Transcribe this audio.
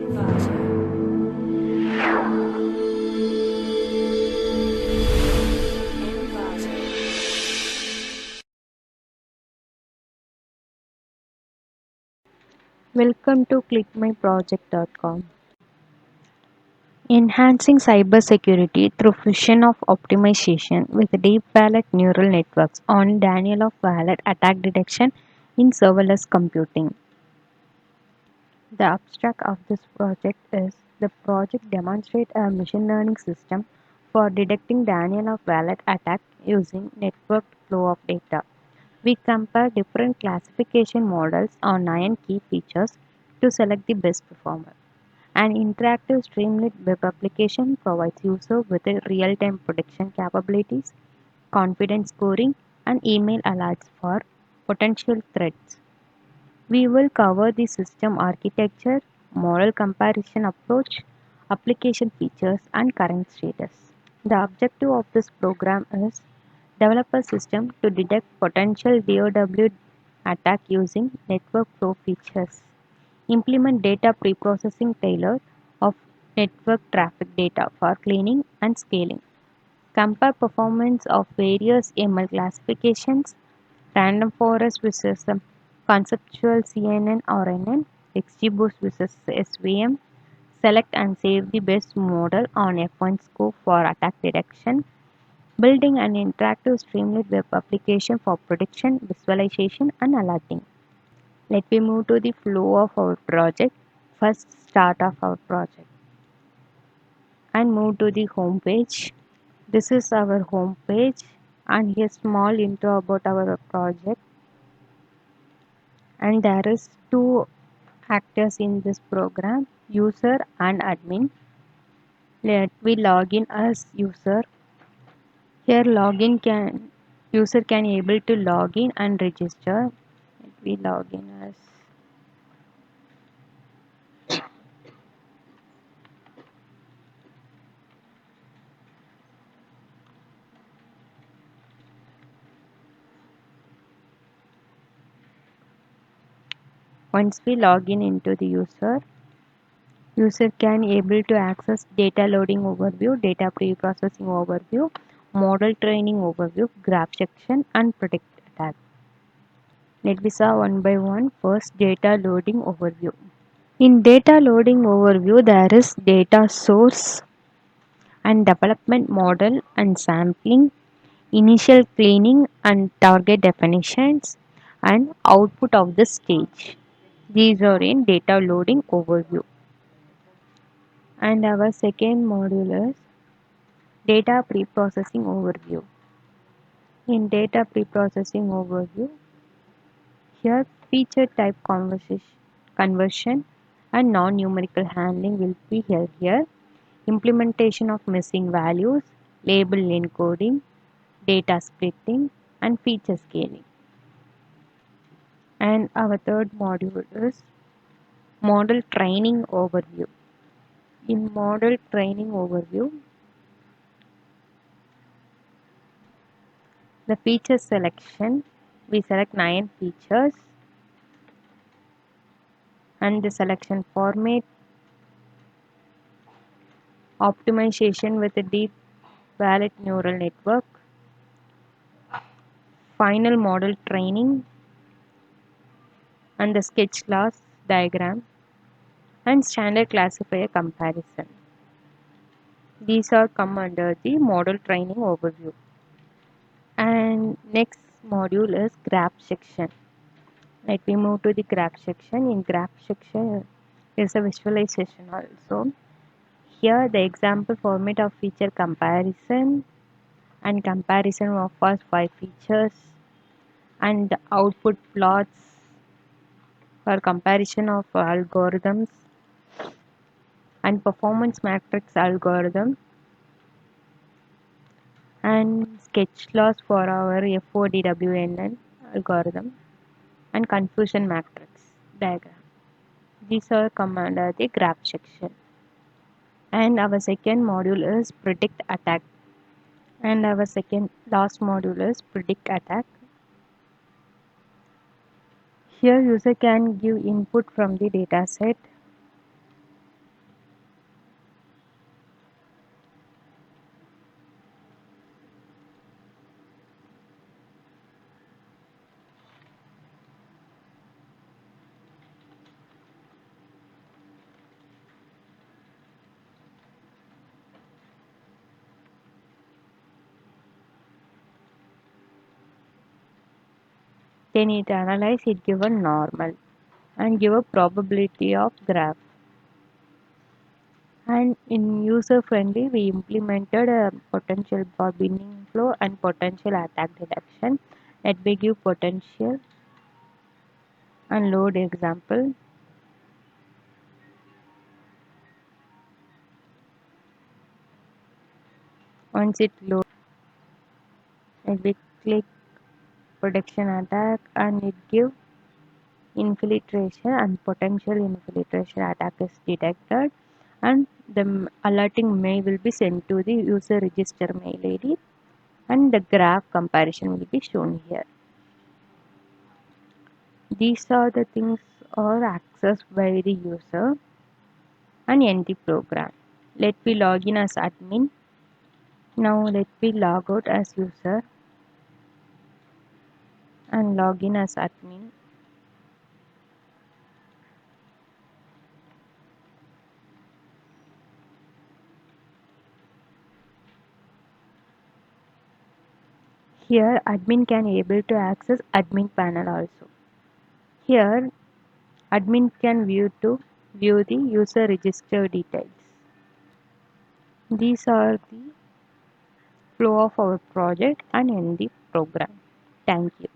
Welcome to ClickMyProject.com. Enhancing cybersecurity through fusion of optimization with Deep Wavelet Neural Networks on Daniel of Wavelet attack detection in serverless computing. The abstract of this project is the project demonstrates a machine learning system for detecting Daniel of Wavelet attack using networked flow of data. We compare different classification models on 9 key features to select the best performer. An interactive Streamlit web application provides users with real-time prediction capabilities, confidence scoring, and email alerts for potential threats. We will cover the system architecture, model comparison approach, application features, and current status. The objective of this program is develop a system to detect potential DOW attack using network flow features. Implement data preprocessing tailored of network traffic data for cleaning and scaling. Compare performance of various ML classifications, random forest versus conceptual CNN or NN, XGBoost versus SVM. Select and save the best model on F1 scope for attack detection. Building an interactive Streamlit web application for prediction, visualization, and alerting. Let me move to the flow of our project. First, start of our project and move to the home page. This is our home page and here small intro about our project. And there is two actors in this program, user and admin. Let we log in as user. Here user can able to log in and register. Let we log in as once we log in into the user can able to access data loading overview, data pre-processing overview, model training overview, graph section, and predict attack. Let me saw one by one. First, data loading overview. In data loading overview, there is data source and development model and sampling, initial cleaning and target definitions, and output of the stage. These are in data loading overview. And our second module is data preprocessing overview. In data preprocessing overview, here feature type conversion and non-numerical handling will be held here. Implementation of missing values, label encoding, data splitting, and feature scaling. And our third module is model training overview. In model training overview, the feature selection, we select 9 features and the selection format, optimization with a Deep Wavelet Neural Network, final model training, and the sketch class diagram, and standard classifier comparison. These are come under the model training overview. And next module is graph section. Let me move to the graph section. In graph section is a visualization also. Here the example format of feature comparison and comparison of first 5 features and output plots for comparison of algorithms and performance matrix algorithm and sketch laws for our FODWNN algorithm and confusion matrix diagram. These are come under the graph section. And our second module is predict attack. And our second last module is predict attack. Here user can give input from the dataset Then it analyze it give a normal and give a probability of graph. And in user friendly, we implemented a potential for binning flow and potential attack detection. Let me give potential and load example. Once it loads, let me click protection attack and it give infiltration and potential infiltration attack is detected, and the alerting mail will be sent to the user register mail ID, and the graph comparison will be shown here. These are the things are accessed by the user and end the program. Let me log in as admin. Now let me log out as user and log in as admin. Here admin can able to access admin panel also. Here admin can view the user register details. These are the flow of our project and end the program. Thank you.